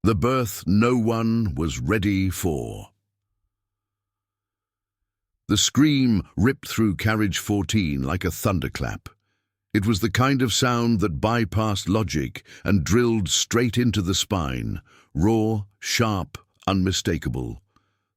The birth no one was ready for. The scream ripped through carriage 14 like a thunderclap. It was the kind of sound that bypassed logic and drilled straight into the spine, raw, sharp, unmistakable.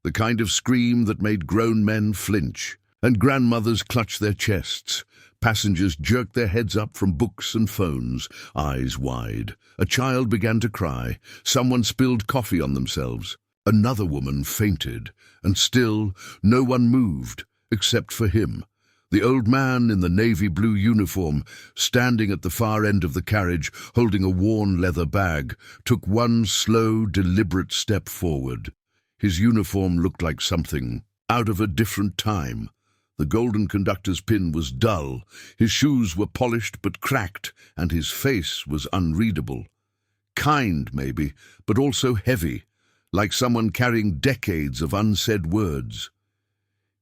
The kind of scream that made grown men flinch, and grandmothers clutch their chests. Passengers jerked their heads up from books and phones, eyes wide. A child began to cry. Someone spilled coffee on themselves. Another woman fainted, and still no one moved, except for him. The old man in the navy blue uniform, standing at the far end of the carriage, holding a worn leather bag, took one slow, deliberate step forward. His uniform looked like something out of a different time. The golden conductor's pin was dull, his shoes were polished but cracked, and his face was unreadable. Kind, maybe, but also heavy, like someone carrying decades of unsaid words.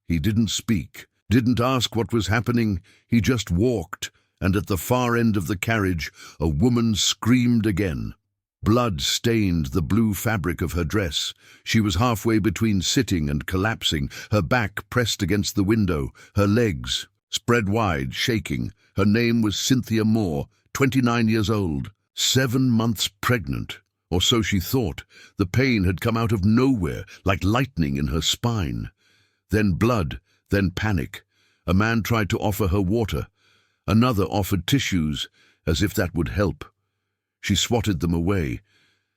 He didn't speak, didn't ask what was happening, he just walked, and at the far end of the carriage, a woman screamed again. Blood stained the blue fabric of her dress. She was halfway between sitting and collapsing, her back pressed against the window, her legs spread wide, shaking. Her name was Cynthia Moore, 29 years old, 7 months pregnant, or so she thought. The pain had come out of nowhere, like lightning in her spine. Then blood, then panic. A man tried to offer her water. Another offered tissues, as if that would help. She swatted them away,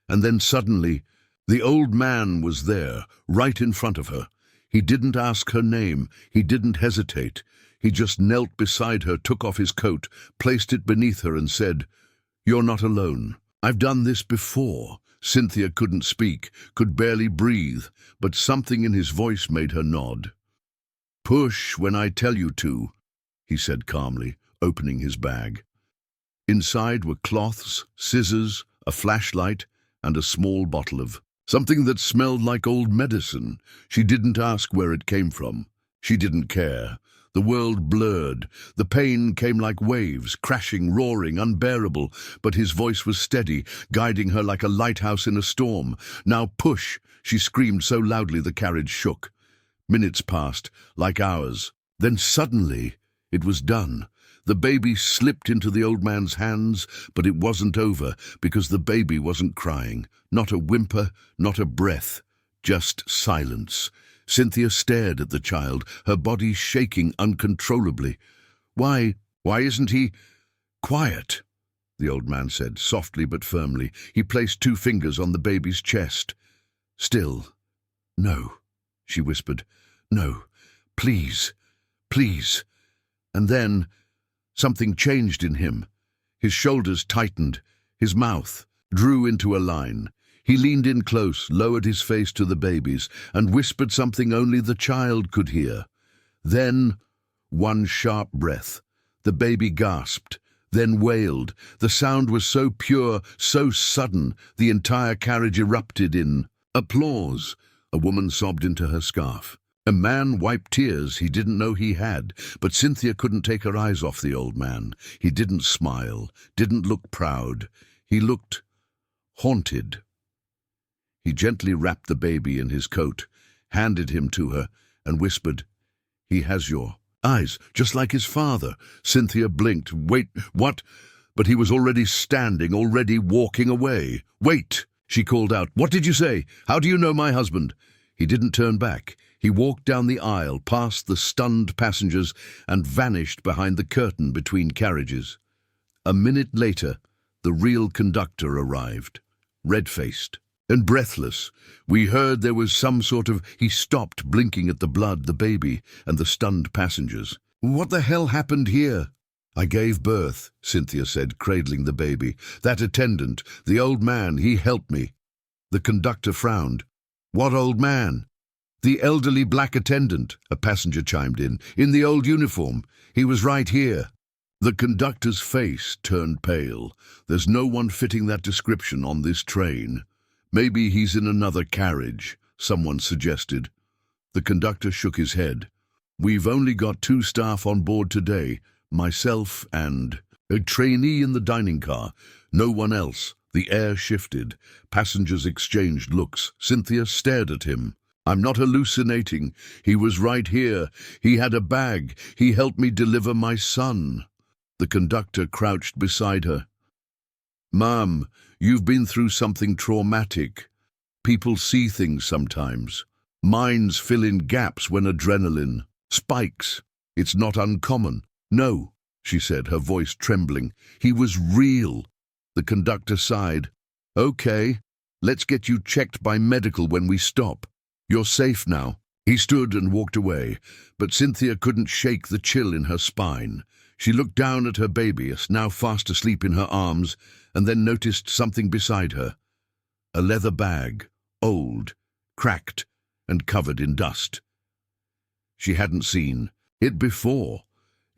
and then suddenly, the old man was there, right in front of her. He didn't ask her name, he didn't hesitate. He just knelt beside her, took off his coat, placed it beneath her and said, "You're not alone. I've done this before." Cynthia couldn't speak, could barely breathe, but something in his voice made her nod. "Push when I tell you to," he said calmly, opening his bag. Inside were cloths, scissors, a flashlight, and a small bottle of something that smelled like old medicine. She didn't ask where it came from. She didn't care. The world blurred. The pain came like waves, crashing, roaring, unbearable, but his voice was steady, guiding her like a lighthouse in a storm. "Now push!" she screamed so loudly the carriage shook. Minutes passed, like hours. Then suddenly, it was done. The baby slipped into the old man's hands, but it wasn't over, because the baby wasn't crying. Not a whimper, not a breath, just silence. Cynthia stared at the child, her body shaking uncontrollably. Why isn't he quiet?" the old man said, softly but firmly. He placed 2 fingers on the baby's chest. "Still." "No," she whispered. "No, please, please." And then something changed in him. His shoulders tightened, his mouth drew into a line. He leaned in close, lowered his face to the baby's, and whispered something only the child could hear. Then, one sharp breath. The baby gasped, then wailed. The sound was so pure, so sudden, the entire carriage erupted in applause. A woman sobbed into her scarf. A man wiped tears he didn't know he had, but Cynthia couldn't take her eyes off the old man. He didn't smile, didn't look proud. He looked haunted. He gently wrapped the baby in his coat, handed him to her, and whispered, "He has your eyes, just like his father." Cynthia blinked. "Wait, what?" But he was already standing, already walking away. "Wait!" she called out. "What did you say? How do you know my husband?" He didn't turn back. He walked down the aisle, past the stunned passengers, and vanished behind the curtain between carriages. A minute later, the real conductor arrived, red-faced and breathless. We heard there was some sort of... He stopped, blinking at the blood, the baby, and the stunned passengers. "What the hell happened here?" "I gave birth," Cynthia said, cradling the baby. "That attendant, the old man, he helped me." The conductor frowned. "What old man?" "The elderly black attendant," a passenger chimed in the old uniform. "He was right here." The conductor's face turned pale. "There's no one fitting that description on this train." "Maybe he's in another carriage," someone suggested. The conductor shook his head. "We've only got 2 staff on board today, myself and a trainee in the dining car. No one else. The air shifted. Passengers exchanged looks. Cynthia stared at him. "I'm not hallucinating. He was right here. He had a bag. He helped me deliver my son." The conductor crouched beside her. "Ma'am, you've been through something traumatic. People see things sometimes. Minds fill in gaps when adrenaline spikes. It's not uncommon." "No," she said, her voice trembling. "He was real." The conductor sighed. "Okay, let's get you checked by medical when we stop. You're safe now." He stood and walked away, but Cynthia couldn't shake the chill in her spine. She looked down at her baby, now fast asleep in her arms, and then noticed something beside her. A leather bag, old, cracked, and covered in dust. She hadn't seen it before.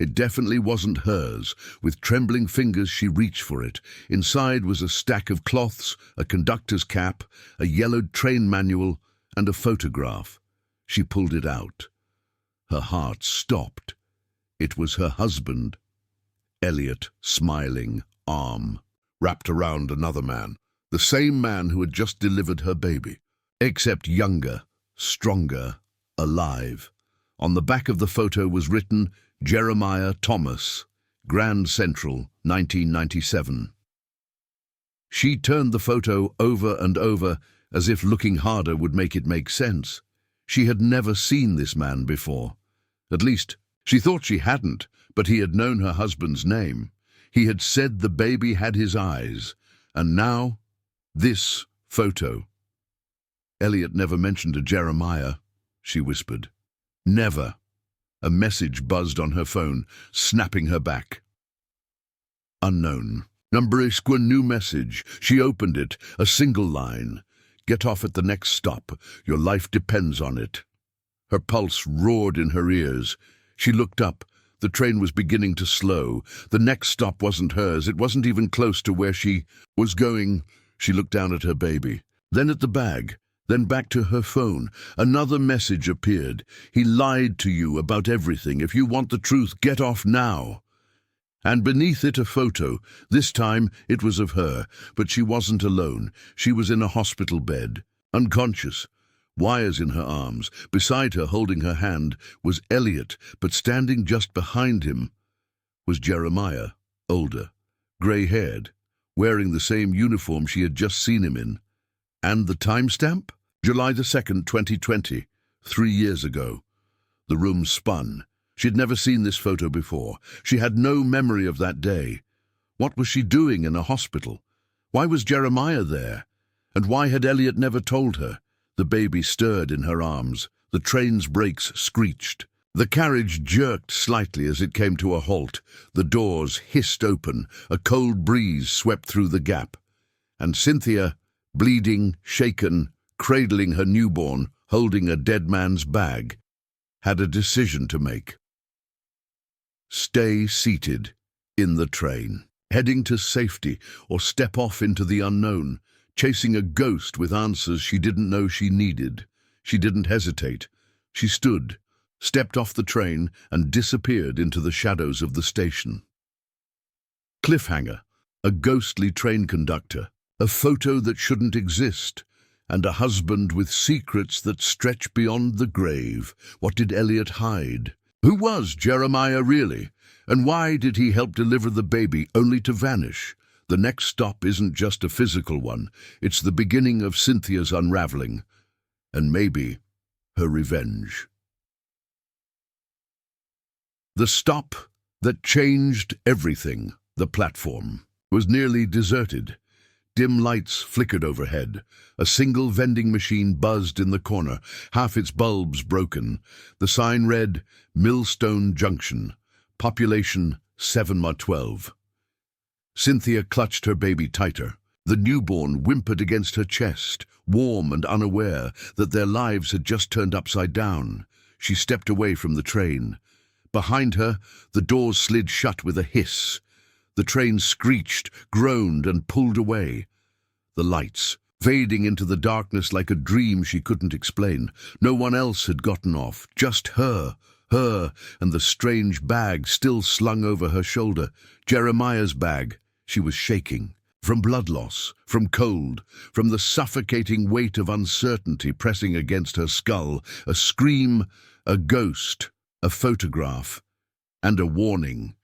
It definitely wasn't hers. With trembling fingers she reached for it. Inside was a stack of cloths, a conductor's cap, a yellowed train manual, and a photograph. She pulled it out. Her heart stopped. It was her husband. Elliot, smiling, arm wrapped around another man. The same man who had just delivered her baby, except younger, stronger, alive. On the back of the photo was written, "Jeremiah Thomas, Grand Central, 1997. She turned the photo over and over, as if looking harder would make it make sense. She had never seen this man before. At least, she thought she hadn't, but he had known her husband's name. He had said the baby had his eyes, and now, this photo. "Elliot never mentioned a Jeremiah," she whispered. "Never." A message buzzed on her phone, snapping her back. Unknown. Number isque new message. She opened it, a single line. "Get off at the next stop. Your life depends on it." Her pulse roared in her ears. She looked up. The train was beginning to slow. The next stop wasn't hers. It wasn't even close to where she was going. She looked down at her baby, then at the bag, then back to her phone. Another message appeared. "He lied to you about everything. If you want the truth, get off now." And beneath it a photo. This time it was of her, but she wasn't alone. She was in a hospital bed, unconscious, wires in her arms. Beside her, holding her hand, was Elliot, but standing just behind him was Jeremiah, older, grey-haired, wearing the same uniform she had just seen him in. And the timestamp? July the 2nd, 2020, 3 years ago. The room spun. She'd never seen this photo before. She had no memory of that day. What was she doing in a hospital? Why was Jeremiah there? And why had Elliot never told her? The baby stirred in her arms. The train's brakes screeched. The carriage jerked slightly as it came to a halt. The doors hissed open. A cold breeze swept through the gap. And Cynthia, bleeding, shaken, cradling her newborn, holding a dead man's bag, had a decision to make. Stay seated in the train, heading to safety, or step off into the unknown, chasing a ghost with answers she didn't know she needed. She didn't hesitate. She stood, stepped off the train, and disappeared into the shadows of the station. Cliffhanger, a ghostly train conductor, a photo that shouldn't exist, and a husband with secrets that stretch beyond the grave. What did Elliot hide? Who was Jeremiah really? And why did he help deliver the baby only to vanish? The next stop isn't just a physical one. It's the beginning of Cynthia's unraveling, and maybe her revenge. The stop that changed everything, the platform, was nearly deserted. Dim lights flickered overhead. A single vending machine buzzed in the corner, half its bulbs broken. The sign read, "Millstone Junction, population 7/12. Cynthia clutched her baby tighter. The newborn whimpered against her chest, warm and unaware that their lives had just turned upside down. She stepped away from the train. Behind her, the doors slid shut with a hiss. The train screeched, groaned, and pulled away. The lights, fading into the darkness like a dream she couldn't explain. No one else had gotten off, just her, and the strange bag still slung over her shoulder. Jeremiah's bag. She was shaking. From blood loss, from cold, from the suffocating weight of uncertainty pressing against her skull, a scream, a ghost, a photograph, and a warning.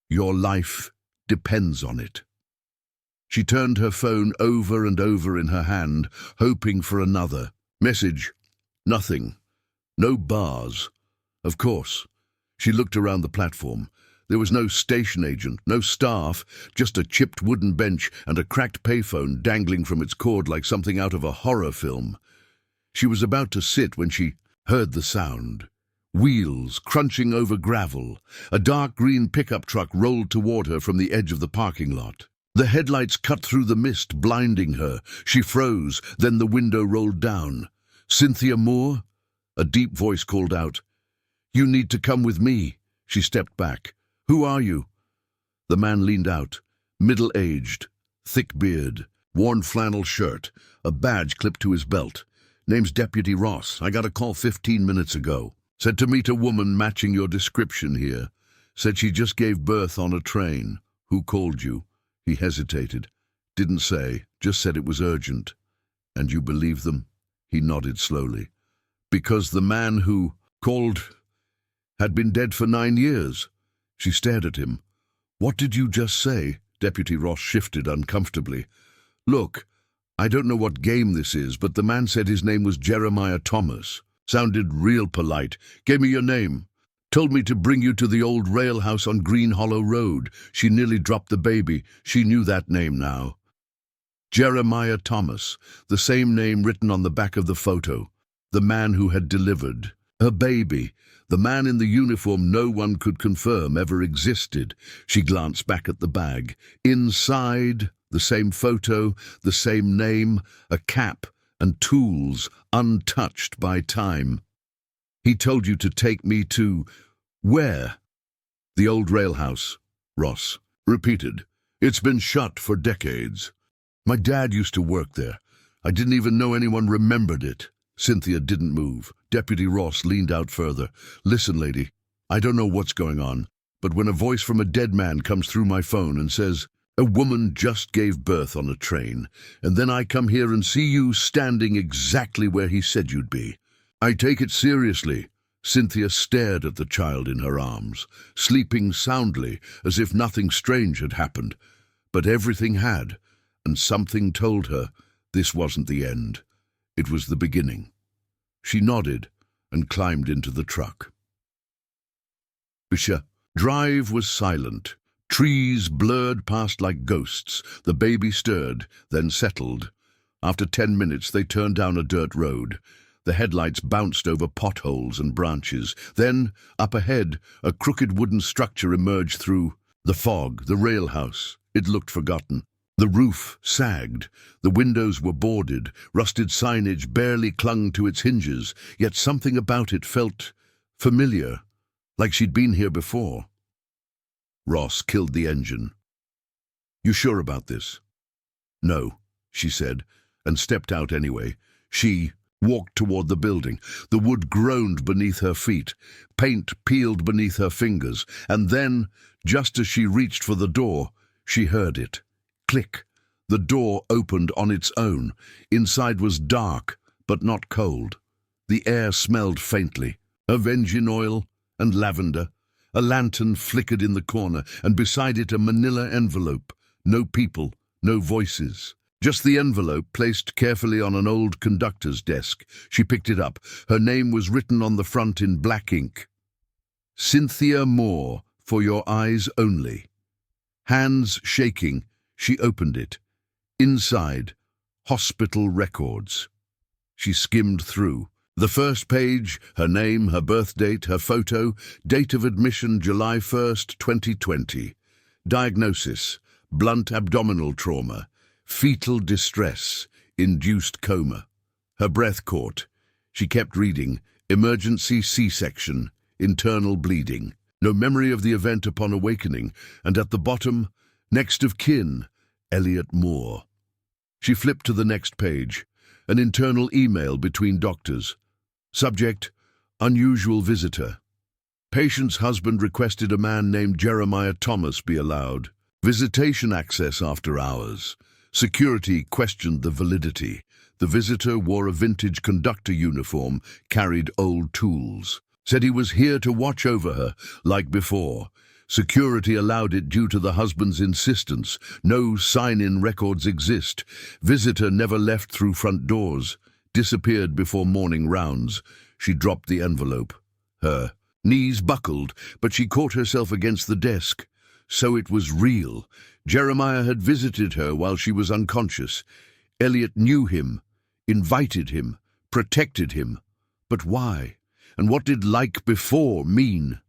Your life depends on it. She turned her phone over and over in her hand, hoping for another. Message. Nothing. No bars. Of course. She looked around the platform. There was no station agent, no staff, just a chipped wooden bench and a cracked payphone dangling from its cord like something out of a horror film. She was about to sit when she heard the sound. Wheels crunching over gravel. A dark green pickup truck rolled toward her from the edge of the parking lot. The headlights cut through the mist, blinding her. She froze, then the window rolled down. Cynthia Moore? A deep voice called out. You need to come with me. She stepped back. Who are you? The man leaned out, middle-aged, thick beard, worn flannel shirt, a badge clipped to his belt. Name's Deputy Ross. I got a call 15 minutes ago. Said to meet a woman matching your description here. Said she just gave birth on a train. Who called you? He hesitated. Didn't say, just said it was urgent. And you believe them? He nodded slowly. Because the man who called had been dead for 9 years. She stared at him. What did you just say? Deputy Ross shifted uncomfortably. Look, I don't know what game this is, but the man said his name was Jeremiah Thomas. Sounded real polite. Gave me your name. Told me to bring you to the old rail house on Green Hollow Road. She nearly dropped the baby. She knew that name now. Jeremiah Thomas, the same name written on the back of the photo. The man who had delivered her baby. The man in the uniform no one could confirm ever existed. She glanced back at the bag. Inside, the same photo, the same name, a cap and tools untouched by time. He told you to take me to... where? The old rail house, Ross repeated. It's been shut for decades. My dad used to work there. I didn't even know anyone remembered it. Cynthia didn't move. Deputy Ross leaned out further. Listen, lady, I don't know what's going on, but when a voice from a dead man comes through my phone and says, a woman just gave birth on a train, and then I come here and see you standing exactly where he said you'd be. I take it seriously. Cynthia stared at the child in her arms, sleeping soundly as if nothing strange had happened. But everything had, and something told her this wasn't the end. It was the beginning. She nodded and climbed into the truck. The drive was silent. Trees blurred past like ghosts. The baby stirred, then settled. After 10 minutes, they turned down a dirt road. The headlights bounced over potholes and branches. Then, up ahead, a crooked wooden structure emerged through the fog, the rail house. It looked forgotten. The roof sagged. The windows were boarded. Rusted signage barely clung to its hinges, yet something about it felt familiar, like she'd been here before. Ross killed the engine. You sure about this? No, she said, and stepped out anyway. She walked toward the building. The wood groaned beneath her feet. Paint peeled beneath her fingers. And then, just as she reached for the door, she heard it. Click. The door opened on its own. Inside was dark, but not cold. The air smelled faintly, of engine oil and lavender. A lantern flickered in the corner, and beside it a manila envelope. No people, no voices. Just the envelope placed carefully on an old conductor's desk. She picked it up. Her name was written on the front in black ink. Cynthia Moore, for your eyes only. Hands shaking, she opened it. Inside, hospital records. She skimmed through. The first page, her name, her birth date, her photo, date of admission July 1st, 2020. Diagnosis, blunt abdominal trauma, fetal distress, induced coma. Her breath caught. She kept reading, emergency C-section, internal bleeding. No memory of the event upon awakening, and at the bottom, next of kin, Elliot Moore. She flipped to the next page, an internal email between doctors. Subject, unusual visitor. Patient's husband requested a man named Jeremiah Thomas be allowed. Visitation access after hours. Security questioned the validity. The visitor wore a vintage conductor uniform, carried old tools. Said he was here to watch over her, like before. Security allowed it due to the husband's insistence. No sign-in records exist. Visitor never left through front doors. Disappeared before morning rounds. She dropped the envelope. Her knees buckled, but she caught herself against the desk. So it was real. Jeremiah had visited her while she was unconscious. Elliot knew him, invited him, protected him. But why? And what did like before mean?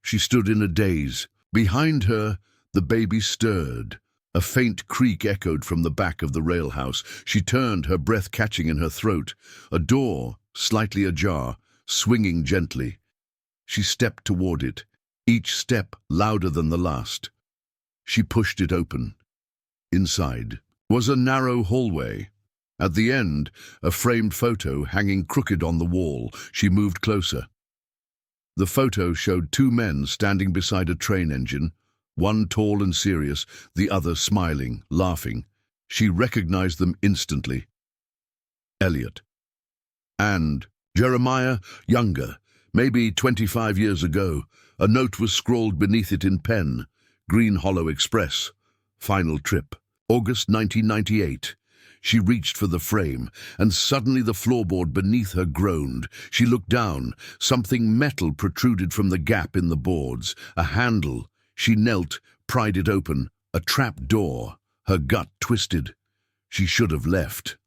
She stood in a daze. Behind her, the baby stirred. A faint creak echoed from the back of the rail house. She turned, her breath catching in her throat. A door, slightly ajar, swinging gently. She stepped toward it, each step louder than the last. She pushed it open. Inside was a narrow hallway. At the end, a framed photo hanging crooked on the wall. She moved closer. The photo showed two men standing beside a train engine, one tall and serious, the other smiling, laughing. She recognized them instantly. Elliot. And Jeremiah, younger, maybe 25 years ago. A note was scrawled beneath it in pen. Green Hollow Express. Final trip. August 1998. She reached for the frame, and suddenly the floorboard beneath her groaned. She looked down. Something metal protruded from the gap in the boards. A handle. She knelt, pried it open. A trap door. Her gut twisted. She should have left.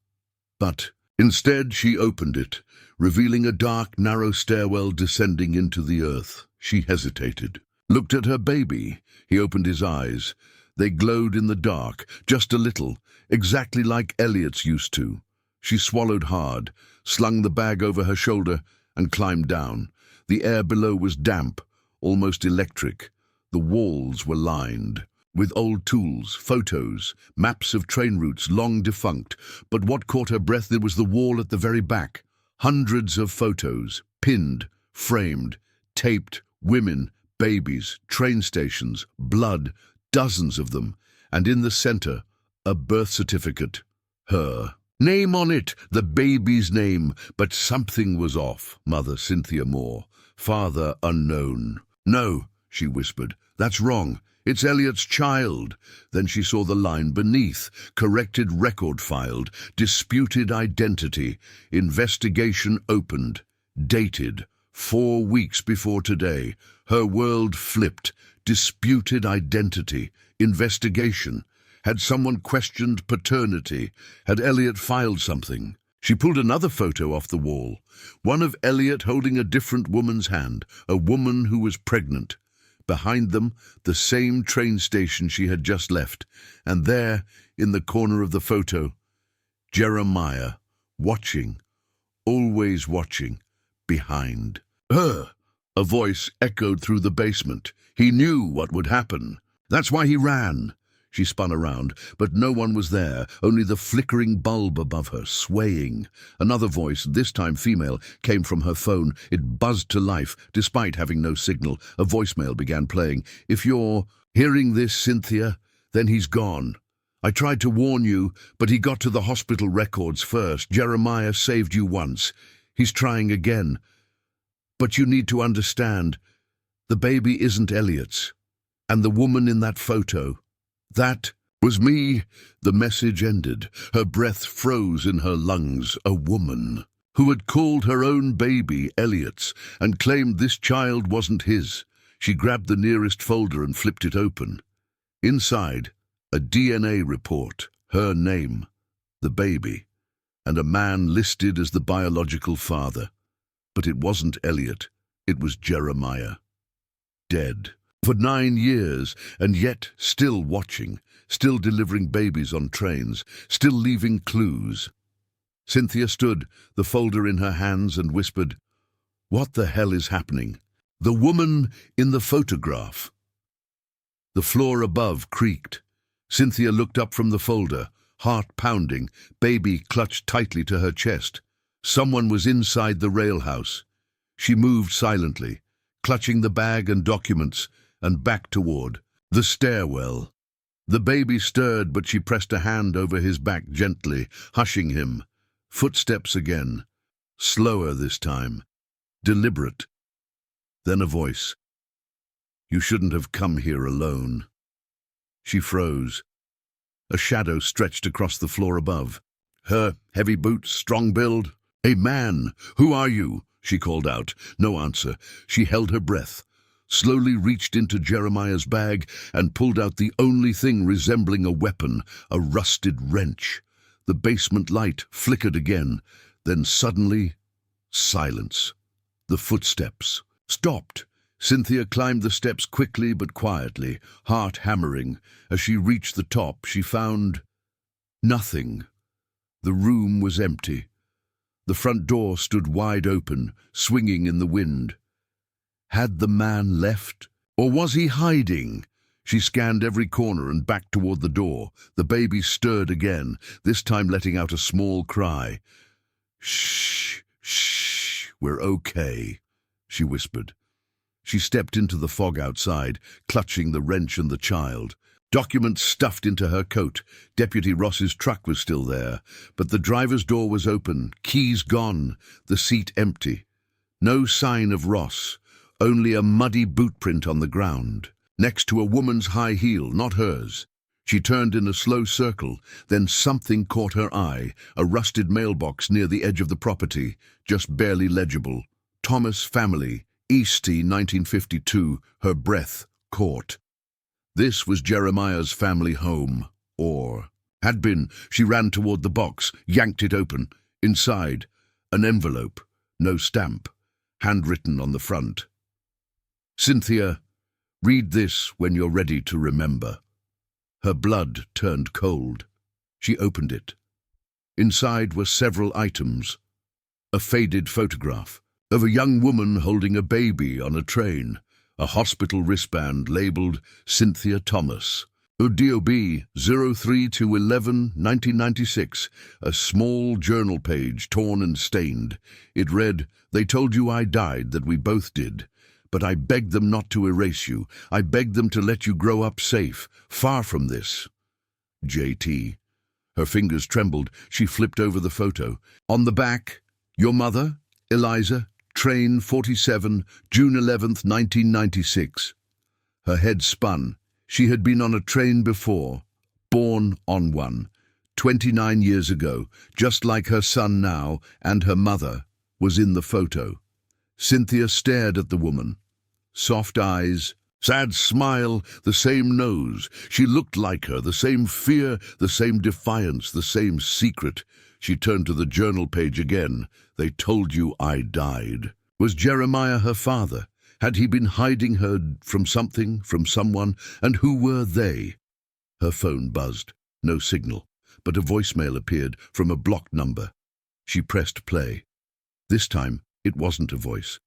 But instead she opened it, revealing a dark, narrow stairwell descending into the earth. She hesitated. Looked at her baby. He opened his eyes. They glowed in the dark, just a little, exactly like Elliot's used to. She swallowed hard, slung the bag over her shoulder, and climbed down. The air below was damp, almost electric. The walls were lined with old tools, photos, maps of train routes long defunct. But what caught her breath there was the wall at the very back. Hundreds of photos, pinned, framed, taped, women, babies, train stations, blood, dozens of them, and in the center, a birth certificate. Her name on it, the baby's name, but something was off. Mother Cynthia Moore, father unknown. No, she whispered, that's wrong. It's Elliot's child. Then she saw the line beneath. Corrected record filed. Disputed identity. Investigation opened. Dated. 4 weeks before today. Her world flipped. Disputed identity. Investigation. Had someone questioned paternity? Had Elliot filed something? She pulled another photo off the wall. One of Elliot holding a different woman's hand. A woman who was pregnant. Behind them, the same train station she had just left. And there, in the corner of the photo, Jeremiah, watching, always watching, behind her. A voice echoed through the basement. He knew what would happen. That's why he ran. She spun around, but no one was there, only the flickering bulb above her, swaying. Another voice, this time female, came from her phone. It buzzed to life, despite having no signal. A voicemail began playing. If you're hearing this, Cynthia, then he's gone. I tried to warn you, but he got to the hospital records first. Jeremiah saved you once. He's trying again. But you need to understand, the baby isn't Elliot's. And the woman in that photo, that was me. The message ended. Her breath froze in her lungs. A woman who had called her own baby Elliot's and claimed this child wasn't his. She grabbed the nearest folder and flipped it open. Inside, a DNA report, her name, the baby, and a man listed as the biological father. But it wasn't Elliot. It was Jeremiah. Dead. For 9 years, and yet still watching, still delivering babies on trains, still leaving clues. Cynthia stood, the folder in her hands, and whispered, "What the hell is happening?" The woman in the photograph. The floor above creaked. Cynthia looked up from the folder, heart pounding, baby clutched tightly to her chest. Someone was inside the rail house. She moved silently, clutching the bag and documents, and back toward the stairwell. The baby stirred, but she pressed a hand over his back gently, hushing him. Footsteps again. Slower this time. Deliberate. Then a voice. "You shouldn't have come here alone." She froze. A shadow stretched across the floor above. Her heavy boots, strong build. "A man! Who are you?" she called out. No answer. She held her breath, slowly reached into Jeremiah's bag and pulled out the only thing resembling a weapon, a rusted wrench. The basement light flickered again. Then suddenly, silence. The footsteps stopped. Cynthia climbed the steps quickly but quietly, heart hammering. As she reached the top, she found nothing. The room was empty. The front door stood wide open, swinging in the wind. Had the man left? Or was he hiding? She scanned every corner and back toward the door. The baby stirred again, this time letting out a small cry. "Shh, shh, we're okay," she whispered. She stepped into the fog outside, clutching the wrench and the child. Documents stuffed into her coat. Deputy Ross's truck was still there, but the driver's door was open, keys gone, the seat empty. No sign of Ross, only a muddy boot print on the ground, next to a woman's high heel, not hers. She turned in a slow circle, then something caught her eye, a rusted mailbox near the edge of the property, just barely legible. Thomas family, Eastie 1952, her breath caught. This was Jeremiah's family home, or had been. She ran toward the box, yanked it open. Inside, an envelope, no stamp, handwritten on the front. "Cynthia, read this when you're ready to remember." Her blood turned cold. She opened it. Inside were several items. A faded photograph of a young woman holding a baby on a train. A hospital wristband labeled Cynthia Thomas. DOB 03/11/1996. A small journal page, torn and stained. It read, "They told you I died, that we both did. But I begged them not to erase you. I begged them to let you grow up safe, far from this. JT." Her fingers trembled. She flipped over the photo. On the back, "Your mother, Eliza, Train 47, June 11th, 1996. Her head spun. She had been on a train before, born on one, 29 years ago, just like her son now, and her mother was in the photo. Cynthia stared at the woman. Soft eyes, sad smile, the same nose. She looked like her, the same fear, the same defiance, the same secret. She turned to the journal page again. "They told you I died." Was Jeremiah her father? Had he been hiding her from something, from someone? And who were they? Her phone buzzed. No signal, but a voicemail appeared from a blocked number. She pressed play. This time, it wasn't a voice.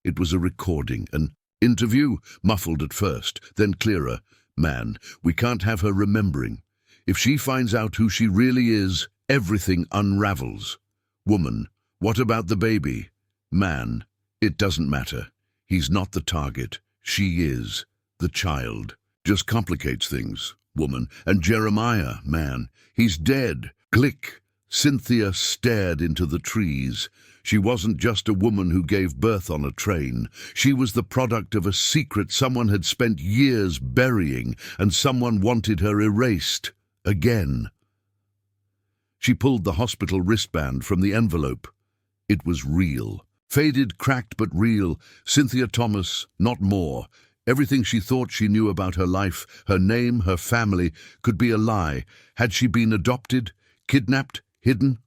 It was a recording, an interview, muffled at first, then clearer. "Man, we can't have her remembering. If she finds out who she really is, everything unravels. Woman, what about the baby? Man, it doesn't matter. He's not the target. She is. The child. Just complicates things. Woman. And Jeremiah, man, he's dead." Click. Cynthia stared into the trees. She wasn't just a woman who gave birth on a train. She was the product of a secret someone had spent years burying, and someone wanted her erased. Again. She pulled the hospital wristband from the envelope. It was real. Faded, cracked, but real. Cynthia Thomas, not more. Everything she thought she knew about her life, her name, her family, could be a lie. Had she been adopted, kidnapped, hidden?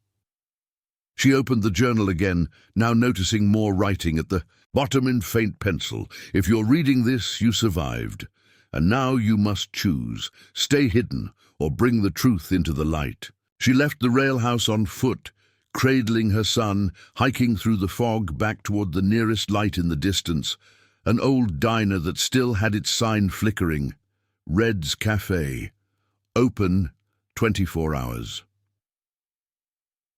She opened the journal again, now noticing more writing at the bottom in faint pencil. "If you're reading this, you survived. And now you must choose. Stay hidden, or bring the truth into the light." She left the railhouse on foot, cradling her son, hiking through the fog back toward the nearest light in the distance, an old diner that still had its sign flickering. Red's Cafe. Open 24 hours.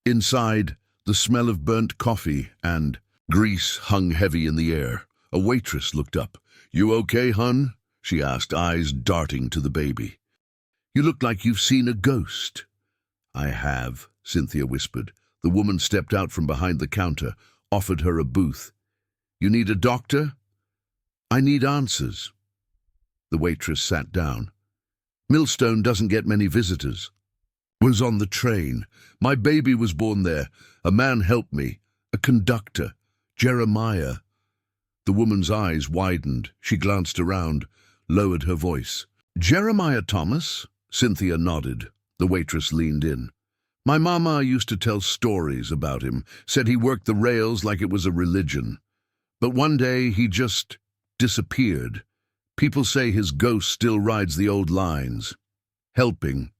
Inside, the smell of burnt coffee and grease hung heavy in the air. A waitress looked up. "You okay, hun?" she asked, eyes darting to the baby. You look like you've seen a ghost." "I have," Cynthia whispered. The woman stepped out from behind the counter, offered her a booth. "You need a doctor?" "I need answers." The waitress sat down. "Millstone doesn't get many visitors." "Was on the train. My baby was born there. A man helped me. A conductor. Jeremiah." The woman's eyes widened. She glanced around, lowered her voice. "Jeremiah Thomas?" Cynthia nodded. The waitress leaned in. "My mama used to tell stories about him, said he worked the rails like it was a religion. But one day he just disappeared. People say his ghost still rides the old lines. Helping.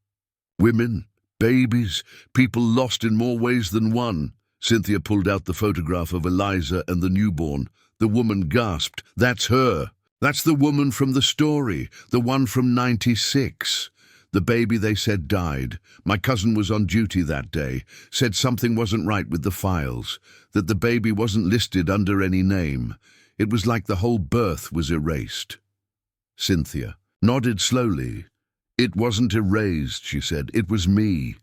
Women, babies, people lost in more ways than one." Cynthia pulled out the photograph of Eliza and the newborn. The woman gasped. "That's her. That's the woman from the story, the one from '96. The baby, they said, died. My cousin was on duty that day, said something wasn't right with the files, that the baby wasn't listed under any name. It was like the whole birth was erased." Cynthia nodded slowly. "It wasn't erased," she said. "It was me."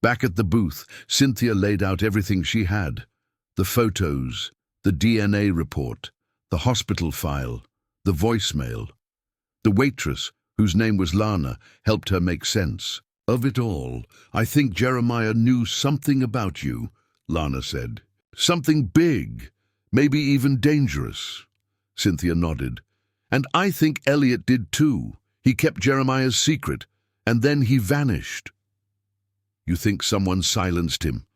Back at the booth, Cynthia laid out everything she had. The photos, the DNA report, the hospital file, the voicemail. The waitress, whose name was Lana, helped her make sense. "Of it all, I think Jeremiah knew something about you," Lana said. "Something big, maybe even dangerous." Cynthia nodded. "And I think Elliot did too. He kept Jeremiah's secret, and then he vanished." "You think someone silenced him?"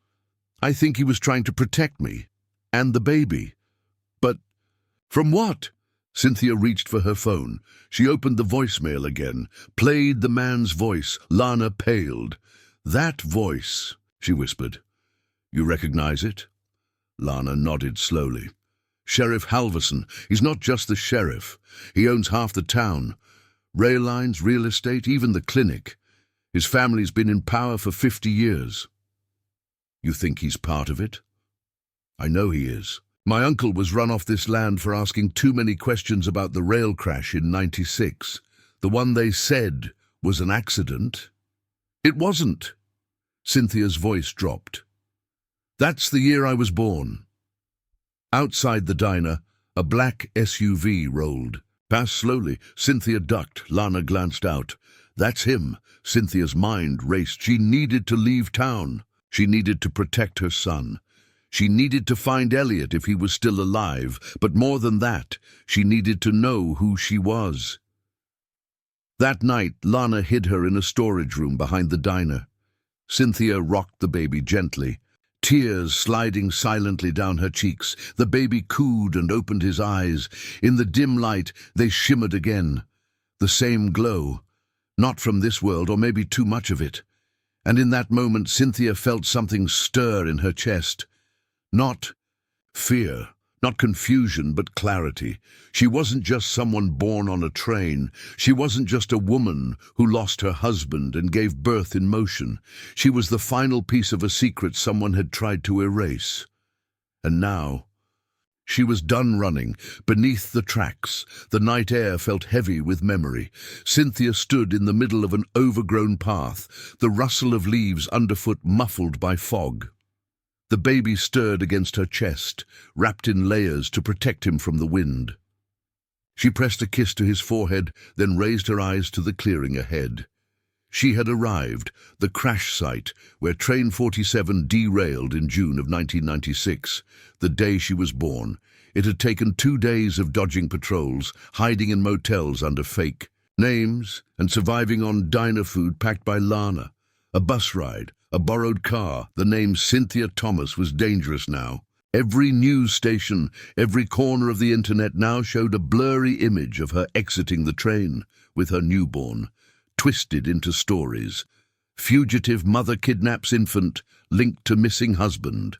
"I think he was trying to protect me, and the baby." "But from what?" Cynthia reached for her phone. She opened the voicemail again, played the man's voice. Lana paled. "That voice," she whispered. "You recognize it?" Lana nodded slowly. "Sheriff Halverson. He's not just the sheriff. He owns half the town. Rail lines, real estate, even the clinic. His family's been in power for 50 years. You think he's part of it?" "I know he is. My uncle was run off this land for asking too many questions about the rail crash in '96. The one they said was an accident. It wasn't." Cynthia's voice dropped. "That's the year I was born." Outside the diner, a black SUV rolled. Past slowly, Cynthia ducked. Lana glanced out. "That's him." Cynthia's mind raced. She needed to leave town. She needed to protect her son. She needed to find Elliot if he was still alive, but more than that, she needed to know who she was. That night, Lana hid her in a storage room behind the diner. Cynthia rocked the baby gently, tears sliding silently down her cheeks. The baby cooed and opened his eyes. In the dim light, they shimmered again. The same glow. Not from this world, or maybe too much of it. And in that moment, Cynthia felt something stir in her chest. Not fear, not confusion, but clarity. She wasn't just someone born on a train. She wasn't just a woman who lost her husband and gave birth in motion. She was the final piece of a secret someone had tried to erase. And now, she was done running. Beneath the tracks, the night air felt heavy with memory. Cynthia stood in the middle of an overgrown path, the rustle of leaves underfoot muffled by fog. The baby stirred against her chest, wrapped in layers to protect him from the wind. She pressed a kiss to his forehead, then raised her eyes to the clearing ahead. She had arrived, the crash site, where Train 47 derailed in June of 1996, the day she was born. It had taken 2 days of dodging patrols, hiding in motels under fake names, and surviving on diner food packed by Lana. A bus ride, a borrowed car. The name Cynthia Thomas was dangerous now. Every news station, every corner of the internet now showed a blurry image of her exiting the train with her newborn, twisted into stories. Fugitive mother kidnaps infant, linked to missing husband.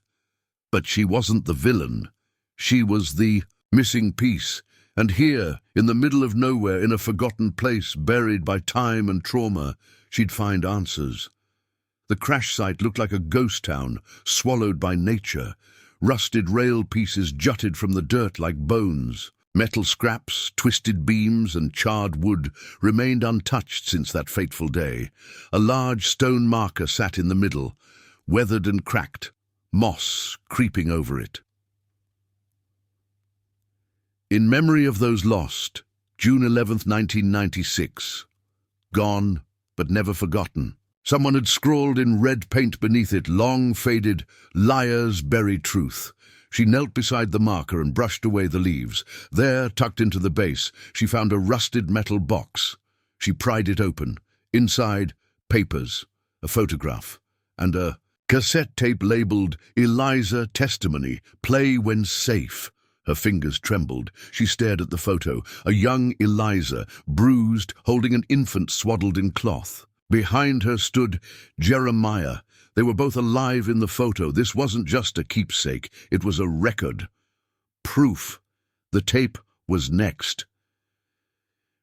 But she wasn't the villain. She was the missing piece. And here, in the middle of nowhere, in a forgotten place, buried by time and trauma, she'd find answers. The crash site looked like a ghost town, swallowed by nature. Rusted rail pieces jutted from the dirt like bones. Metal scraps, twisted beams, and charred wood remained untouched since that fateful day. A large stone marker sat in the middle, weathered and cracked, moss creeping over it. In memory of those lost, June 11th, 1996. Gone, but never forgotten. Someone had scrawled in red paint beneath it, long faded, "Liars bury truth." She knelt beside the marker and brushed away the leaves. There, tucked into the base, she found a rusted metal box. She pried it open. Inside, papers, a photograph, and a cassette tape labeled "Eliza Testimony, Play When Safe." Her fingers trembled. She stared at the photo. A young Eliza, bruised, holding an infant swaddled in cloth. Behind her stood Jeremiah. They were both alive in the photo. This wasn't just a keepsake. It was a record. Proof. The tape was next.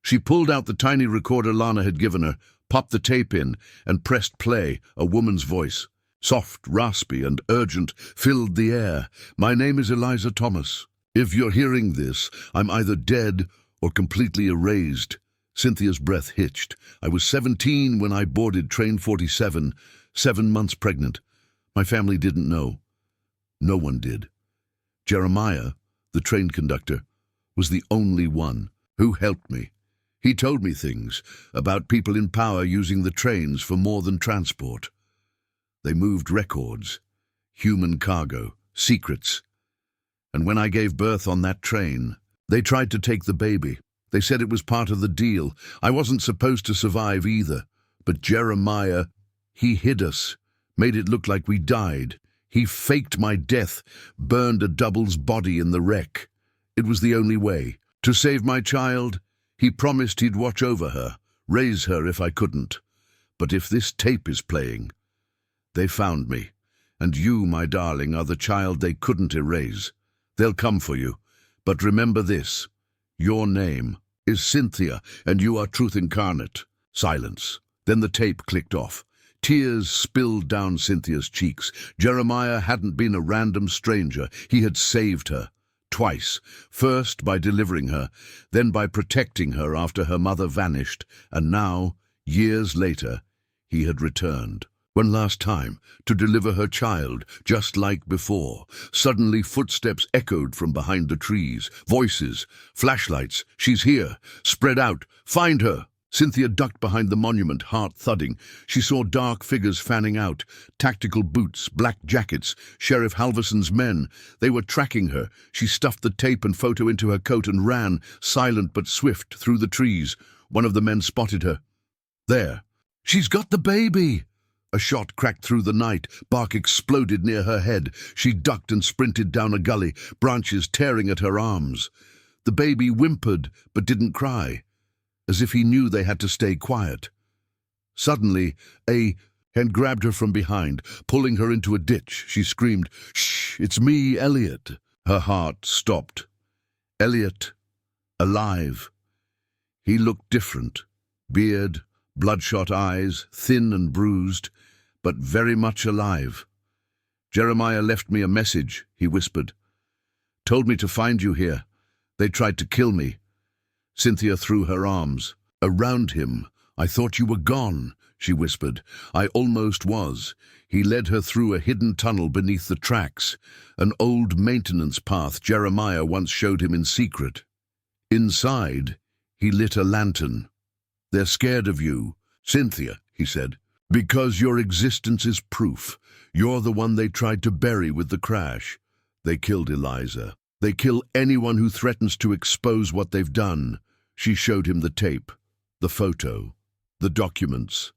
She pulled out the tiny recorder Lana had given her, popped the tape in, and pressed play. A woman's voice, soft, raspy, and urgent, filled the air. "My name is Eliza Thomas. If you're hearing this, I'm either dead or completely erased." Cynthia's breath hitched. "I was 17 when I boarded train 47, 7 months pregnant. My family didn't know. No one did. Jeremiah, the train conductor, was the only one who helped me. He told me things about people in power using the trains for more than transport. They moved records, human cargo, secrets. And when I gave birth on that train, they tried to take the baby. They said it was part of the deal. I wasn't supposed to survive either. But Jeremiah, he hid us, made it look like we died. He faked my death, burned a double's body in the wreck. It was the only way. To save my child, he promised he'd watch over her, raise her if I couldn't. But if this tape is playing, they found me. And you, my darling, are the child they couldn't erase. They'll come for you. But remember this. Your name is Cynthia, and you are truth incarnate." Silence. Then the tape clicked off. Tears spilled down Cynthia's cheeks. Jeremiah hadn't been a random stranger. He had saved her. Twice. First by delivering her, then by protecting her after her mother vanished. And now, years later, he had returned. One last time, to deliver her child, just like before. Suddenly footsteps echoed from behind the trees. Voices, flashlights. "She's here. Spread out. Find her." Cynthia ducked behind the monument, heart thudding. She saw dark figures fanning out. Tactical boots, black jackets, Sheriff Halverson's men. They were tracking her. She stuffed the tape and photo into her coat and ran, silent but swift, through the trees. One of the men spotted her. "There. She's got the baby!" A shot cracked through the night. Bark exploded near her head. She ducked and sprinted down a gully, branches tearing at her arms. The baby whimpered but didn't cry, as if he knew they had to stay quiet. Suddenly, a hand grabbed her from behind, pulling her into a ditch. She screamed, "Shh, it's me, Elliot." Her heart stopped. Elliot, alive. He looked different. Beard, bloodshot eyes, thin and bruised, but very much alive. "Jeremiah left me a message," he whispered. "Told me to find you here. They tried to kill me." Cynthia threw her arms around him. "I thought you were gone," she whispered. "I almost was." He led her through a hidden tunnel beneath the tracks, an old maintenance path Jeremiah once showed him in secret. Inside, he lit a lantern. "They're scared of you, Cynthia," he said, "because your existence is proof. You're the one they tried to bury with the crash. They killed Eliza. They kill anyone who threatens to expose what they've done." She showed him the tape, the photo, the documents.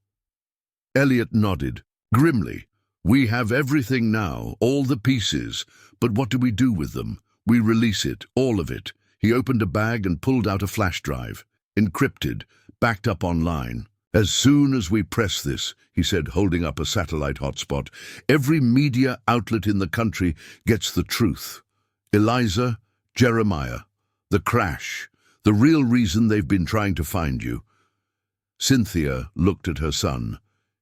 Elliot nodded, grimly. "We have everything now, all the pieces, but what do we do with them? We release it, all of it." He opened a bag and pulled out a flash drive, encrypted, backed up online. "As soon as we press this," he said, holding up a satellite hotspot, "every media outlet in the country gets the truth. Eliza, Jeremiah, the crash, the real reason they've been trying to find you." Cynthia looked at her son.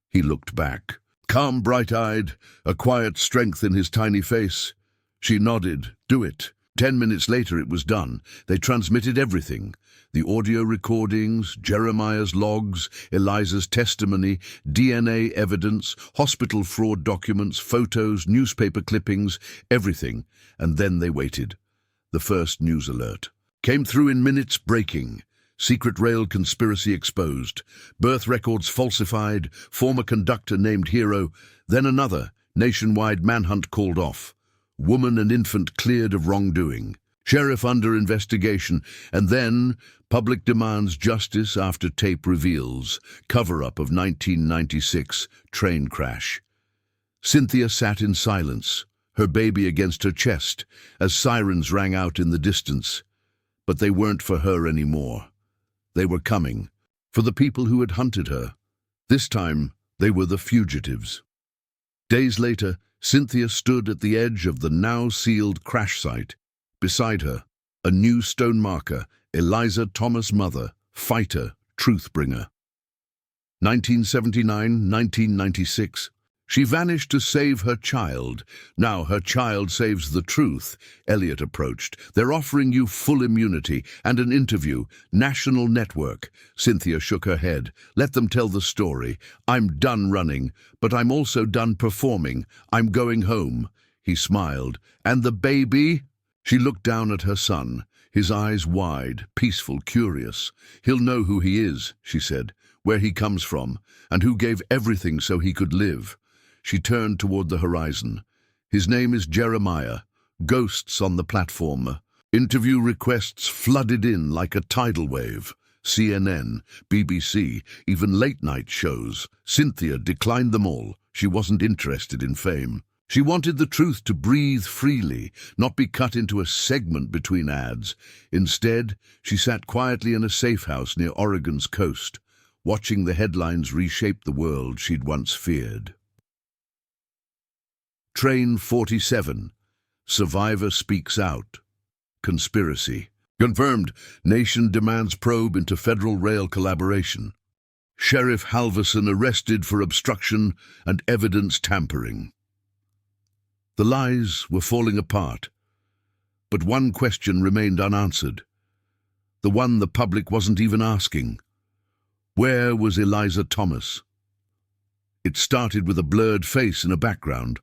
He looked back, calm, bright-eyed, a quiet strength in his tiny face. She nodded. "Do it. 10 minutes later it was done. They transmitted everything. The audio recordings, Jeremiah's logs, Eliza's testimony, DNA evidence, hospital fraud documents, photos, newspaper clippings, everything. And then they waited. The first news alert came through in minutes. Breaking. Secret rail conspiracy exposed. Birth records falsified. Former conductor named hero. Then another. Nationwide manhunt called off. Woman and infant cleared of wrongdoing. Sheriff under investigation. And then public demands justice after tape reveals. Cover-up of 1996 train crash. Cynthia sat in silence, her baby against her chest, as sirens rang out in the distance. But they weren't for her anymore. They were coming, for the people who had hunted her. This time, they were the fugitives. Days later, Cynthia stood at the edge of the now-sealed crash site. Beside her, a new stone marker, Eliza Thomas' mother, fighter, truth-bringer. 1979-1996. She vanished to save her child. Now her child saves the truth. Elliot approached. They're offering you full immunity and an interview. National network. Cynthia shook her head. Let them tell the story. I'm done running, but I'm also done performing. I'm going home. He smiled. And the baby? She looked down at her son, his eyes wide, peaceful, curious. He'll know who he is, she said, where he comes from, and who gave everything so he could live. She turned toward the horizon. His name is Jeremiah. Ghosts on the platform. Interview requests flooded in like a tidal wave. CNN, BBC, even late-night shows. Cynthia declined them all. She wasn't interested in fame. She wanted the truth to breathe freely, not be cut into a segment between ads. Instead, she sat quietly in a safe house near Oregon's coast, watching the headlines reshape the world she'd once feared. Train 47. Survivor speaks out. Conspiracy. Confirmed. Nation demands probe into federal rail collaboration. Sheriff Halverson arrested for obstruction and evidence tampering. The lies were falling apart, but one question remained unanswered. The one the public wasn't even asking. Where was Eliza Thomas? It started with a blurred face in a background.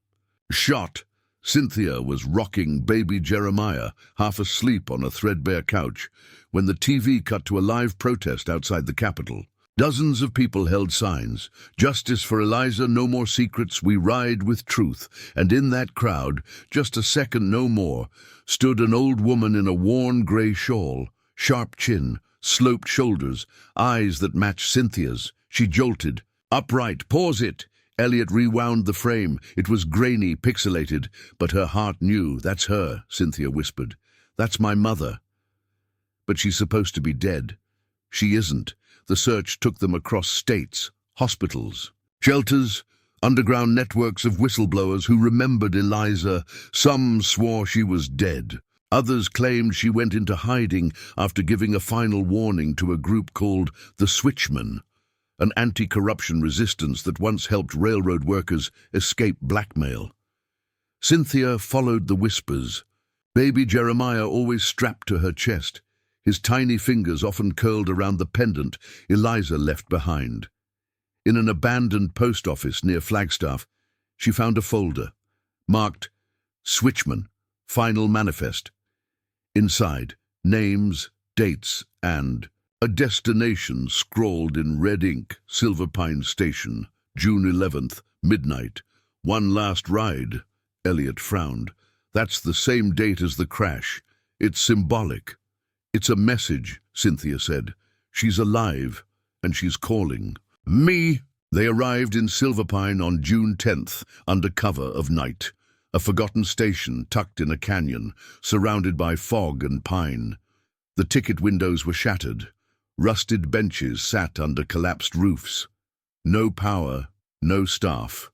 Shot. Cynthia was rocking baby Jeremiah, half asleep on a threadbare couch, when the TV cut to a live protest outside the Capitol. Dozens of people held signs. Justice for Eliza, no more secrets, we ride with truth. And in that crowd, just a second no more, stood an old woman in a worn grey shawl, sharp chin, sloped shoulders, eyes that matched Cynthia's. She jolted. Upright, pause it! Elliot rewound the frame. It was grainy, pixelated, but her heart knew. That's her, Cynthia whispered. That's my mother. But she's supposed to be dead. She isn't. The search took them across states, hospitals, shelters, underground networks of whistleblowers who remembered Eliza. Some swore she was dead. Others claimed she went into hiding after giving a final warning to a group called the Switchmen, an anti-corruption resistance that once helped railroad workers escape blackmail. Cynthia followed the whispers. Baby Jeremiah always strapped to her chest, his tiny fingers often curled around the pendant Eliza left behind. In an abandoned post office near Flagstaff, she found a folder, marked Switchman, Final Manifest. Inside, names, dates, and a destination scrawled in red ink, Silver Pine Station, June 11th, midnight. One last ride. Elliot frowned. That's the same date as the crash. It's symbolic. It's a message, Cynthia said. She's alive, and she's calling. Me! They arrived in Silver Pine on June 10th, under cover of night. A forgotten station tucked in a canyon, surrounded by fog and pine. The ticket windows were shattered. Rusted benches sat under collapsed roofs. No power, no staff.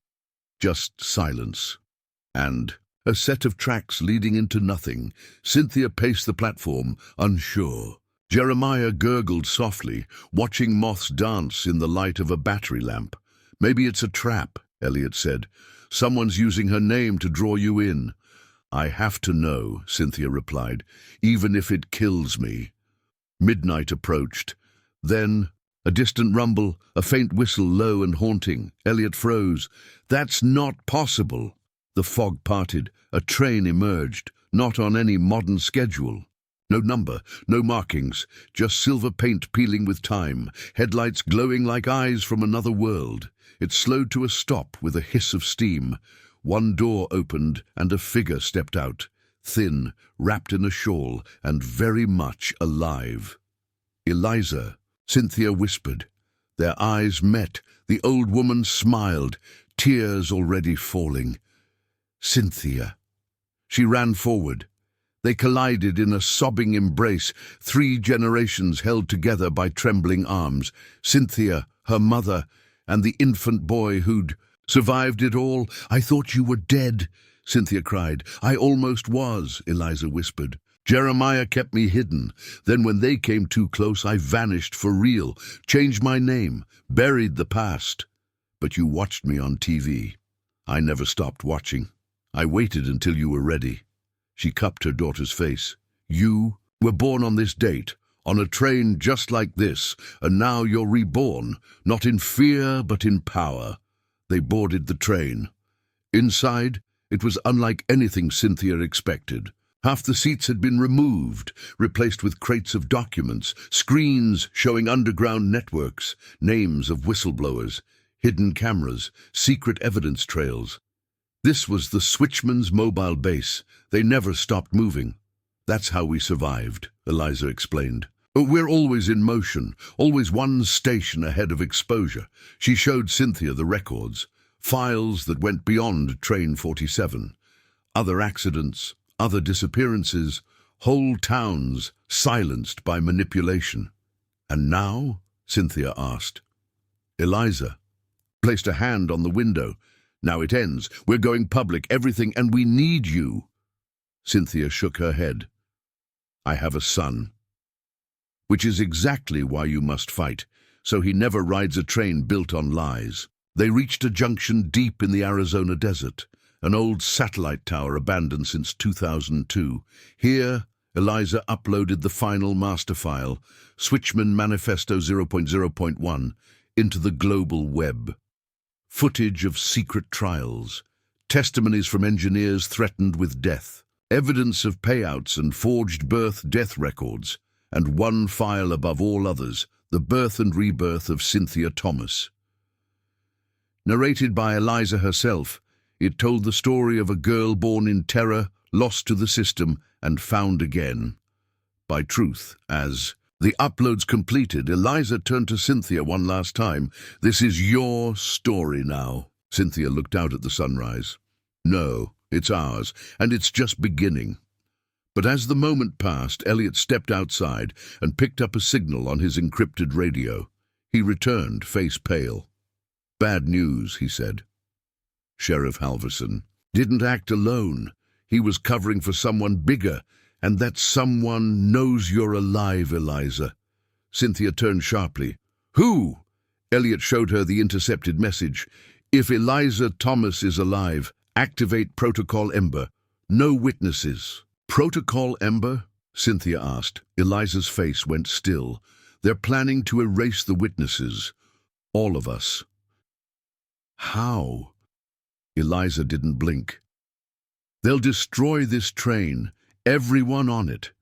Just silence. And a set of tracks leading into nothing. Cynthia paced the platform, unsure. Jeremiah gurgled softly, watching moths dance in the light of a battery lamp. Maybe it's a trap, Elliot said. Someone's using her name to draw you in. I have to know, Cynthia replied, even if it kills me. Midnight approached. Then, a distant rumble, a faint whistle, low and haunting. Elliot froze. That's not possible. The fog parted. A train emerged, not on any modern schedule. No number, no markings, just silver paint peeling with time, headlights glowing like eyes from another world. It slowed to a stop with a hiss of steam. One door opened and a figure stepped out, thin, wrapped in a shawl, and very much alive. "Eliza," Cynthia whispered. Their eyes met. The old woman smiled, tears already falling. "Cynthia." She ran forward. They collided in a sobbing embrace, 3 generations held together by trembling arms. Cynthia, her mother, and the infant boy who'd survived it all. "I thought you were dead," Cynthia cried. "I almost was," Eliza whispered. "Jeremiah kept me hidden. Then when they came too close, I vanished for real, changed my name, buried the past. But you watched me on TV. I never stopped watching. I waited until you were ready." She cupped her daughter's face. "You were born on this date, on a train just like this, and now you're reborn, not in fear but in power." They boarded the train. Inside, it was unlike anything Cynthia expected. Half the seats had been removed, replaced with crates of documents, screens showing underground networks, names of whistleblowers, hidden cameras, secret evidence trails. This was the Switchman's mobile base. They never stopped moving. "That's how we survived," Eliza explained. "We're always in motion, always one station ahead of exposure." She showed Cynthia the records, files that went beyond Train 47. Other accidents, other disappearances, whole towns silenced by manipulation. "And now?" Cynthia asked. Eliza placed a hand on the window. "Now it ends. We're going public, everything, and we need you." Cynthia shook her head. "I have a son. Which is exactly why you must fight, so he never rides a train built on lies." They reached a junction deep in the Arizona desert, an old satellite tower abandoned since 2002. Here, Eliza uploaded the final master file, Switchman Manifesto 0.0.1, into the global web. Footage of secret trials, testimonies from engineers threatened with death, evidence of payouts and forged birth-death records, and one file above all others, the birth and rebirth of Cynthia Thomas. Narrated by Eliza herself, it told the story of a girl born in terror, lost to the system, and found again by truth. As the uploads completed, Eliza turned to Cynthia one last time. "This is your story now." Cynthia looked out at the sunrise. "No, it's ours, and it's just beginning." But as the moment passed, Elliot stepped outside and picked up a signal on his encrypted radio. He returned, face pale. "Bad news," he said. Sheriff Halverson didn't act alone. He was covering for someone bigger, and that someone knows you're alive, Eliza. Cynthia turned sharply. "Who?" Elliot showed her the intercepted message. "If Eliza Thomas is alive, activate Protocol Ember. No witnesses." "Protocol Ember?" Cynthia asked. Eliza's face went still. "They're planning to erase the witnesses. All of us." "How?" Eliza didn't blink. "They'll destroy this train, everyone on it."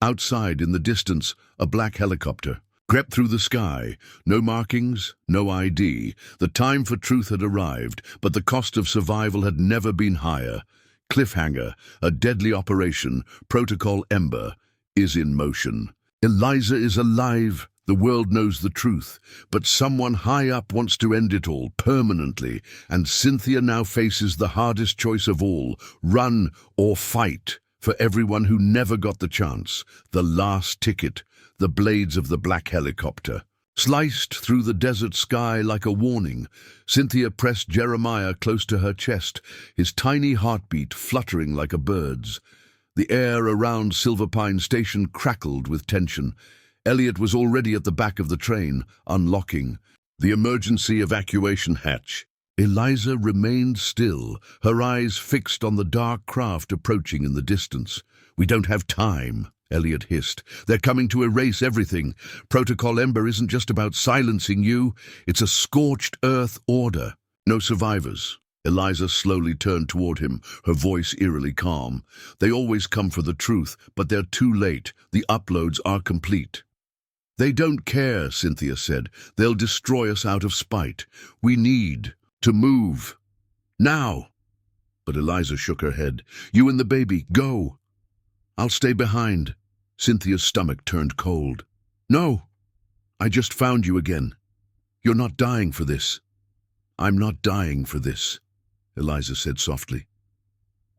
Outside, in the distance, a black helicopter crept through the sky. No markings, no ID. The time for truth had arrived, but the cost of survival had never been higher. Cliffhanger, a deadly operation, Protocol Ember, is in motion. Eliza is alive. The world knows the truth, but someone high up wants to end it all, permanently, and Cynthia now faces the hardest choice of all, run or fight, for everyone who never got the chance, the last ticket, the blades of the black helicopter. Sliced through the desert sky like a warning, Cynthia pressed Jeremiah close to her chest, his tiny heartbeat fluttering like a bird's. The air around Silver Pine Station crackled with tension. Elliot was already at the back of the train, unlocking the emergency evacuation hatch. Eliza remained still, her eyes fixed on the dark craft approaching in the distance. "We don't have time," Elliot hissed. "They're coming to erase everything. Protocol Ember isn't just about silencing you. It's a scorched earth order. No survivors." Eliza slowly turned toward him, her voice eerily calm. "They always come for the truth, but they're too late. The uploads are complete." "They don't care," Cynthia said. "They'll destroy us out of spite. We need to move. Now." But Eliza shook her head. "You and the baby, go. I'll stay behind." Cynthia's stomach turned cold. "No, I just found you again. You're not dying for this." "I'm not dying for this," Eliza said softly.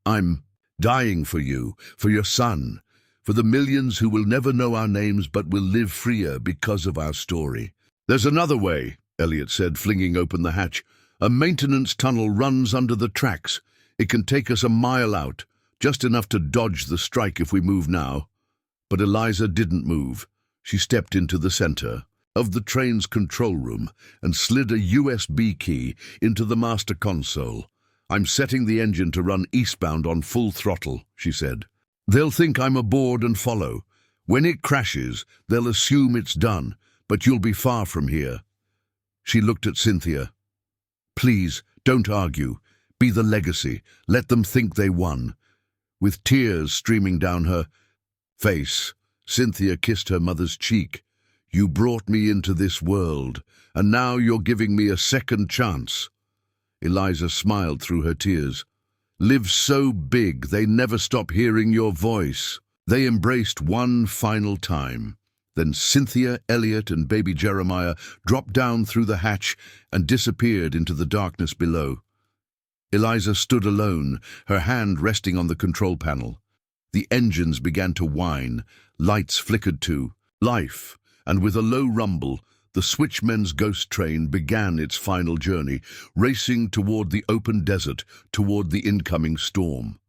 "I'm dying for you, for your son, for the millions who will never know our names but will live freer because of our story." "There's another way," Elliot said, flinging open the hatch. "A maintenance tunnel runs under the tracks. It can take us a mile out, just enough to dodge the strike if we move now." But Eliza didn't move. She stepped into the center of the train's control room and slid a USB key into the master console. "I'm setting the engine to run eastbound on full throttle," she said. "They'll think I'm aboard and follow. When it crashes, they'll assume it's done, but you'll be far from here." She looked at Cynthia. "Please, don't argue. Be the legacy. Let them think they won." With tears streaming down her face, Cynthia kissed her mother's cheek. "You brought me into this world, and now you're giving me a second chance." Eliza smiled through her tears. "Live so big they never stop hearing your voice." They embraced one final time. Then Cynthia, Elliot, and baby Jeremiah dropped down through the hatch and disappeared into the darkness below. Eliza stood alone, her hand resting on the control panel. The engines began to whine, lights flickered to life, and with a low rumble, the switchmen's ghost train began its final journey, racing toward the open desert, toward the incoming storm.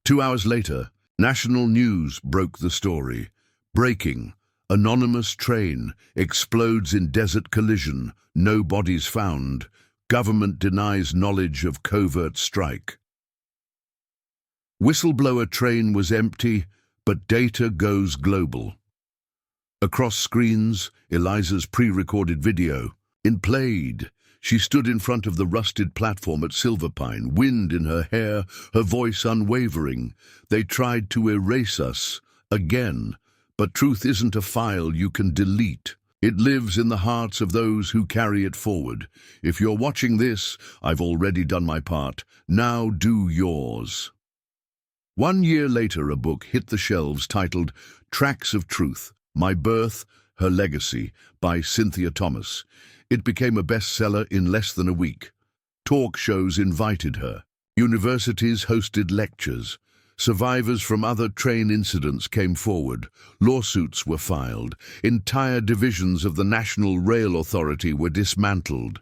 2 hours later, national news broke the story. Breaking: anonymous train explodes in desert collision, no bodies found. Government denies knowledge of covert strike. Whistleblower train was empty, but data goes global. Across screens, Eliza's pre-recorded video. It played. She stood in front of the rusted platform at Silverpine, wind in her hair, her voice unwavering. "They tried to erase us. Again. But truth isn't a file you can delete. It lives in the hearts of those who carry it forward. If you're watching this, I've already done my part. Now do yours." 1 year later, a book hit the shelves titled Tracks of Truth: My Birth, Her Legacy by Cynthia Thomas. It became a bestseller in less than a week. Talk shows invited her. Universities hosted lectures. Survivors from other train incidents came forward. Lawsuits were filed. Entire divisions of the National Rail Authority were dismantled.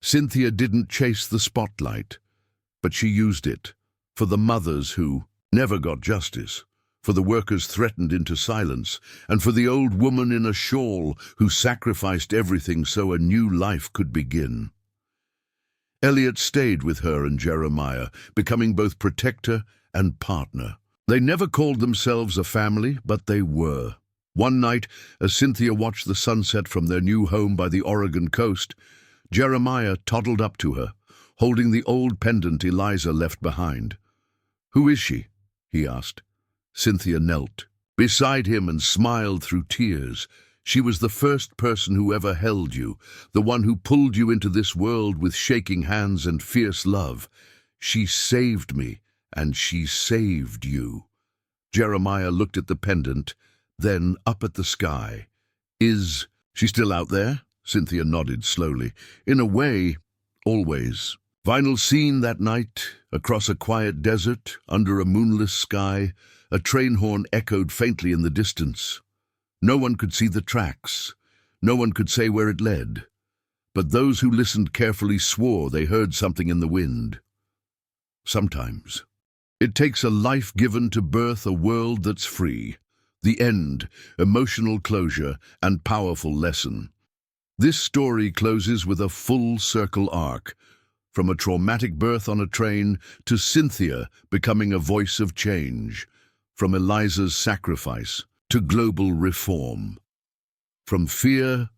Cynthia didn't chase the spotlight, but she used it for the mothers who never got justice, for the workers threatened into silence, and for the old woman in a shawl who sacrificed everything so a new life could begin. Elliot stayed with her and Jeremiah, becoming both protector and partner. They never called themselves a family, but they were. One night, as Cynthia watched the sunset from their new home by the Oregon coast, Jeremiah toddled up to her, holding the old pendant Eliza left behind. "Who is she?" he asked. Cynthia knelt beside him and smiled through tears. "She was the first person who ever held you, the one who pulled you into this world with shaking hands and fierce love. She saved me, and she saved you." Jeremiah looked at the pendant, then up at the sky. "Is she still out there?" Cynthia nodded slowly. "In a way, always." Final scene that night, across a quiet desert, under a moonless sky, a train horn echoed faintly in the distance. No one could see the tracks. No one could say where it led. But those who listened carefully swore they heard something in the wind. Sometimes it takes a life given to birth a world that's free. The end, emotional closure, and powerful lesson. This story closes with a full circle arc, from a traumatic birth on a train to Cynthia becoming a voice of change, from Eliza's sacrifice to global reform, from fear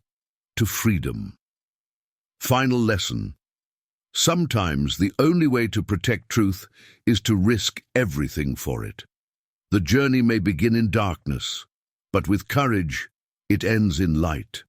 to freedom. Final lesson. Sometimes the only way to protect truth is to risk everything for it. The journey may begin in darkness, but with courage, it ends in light.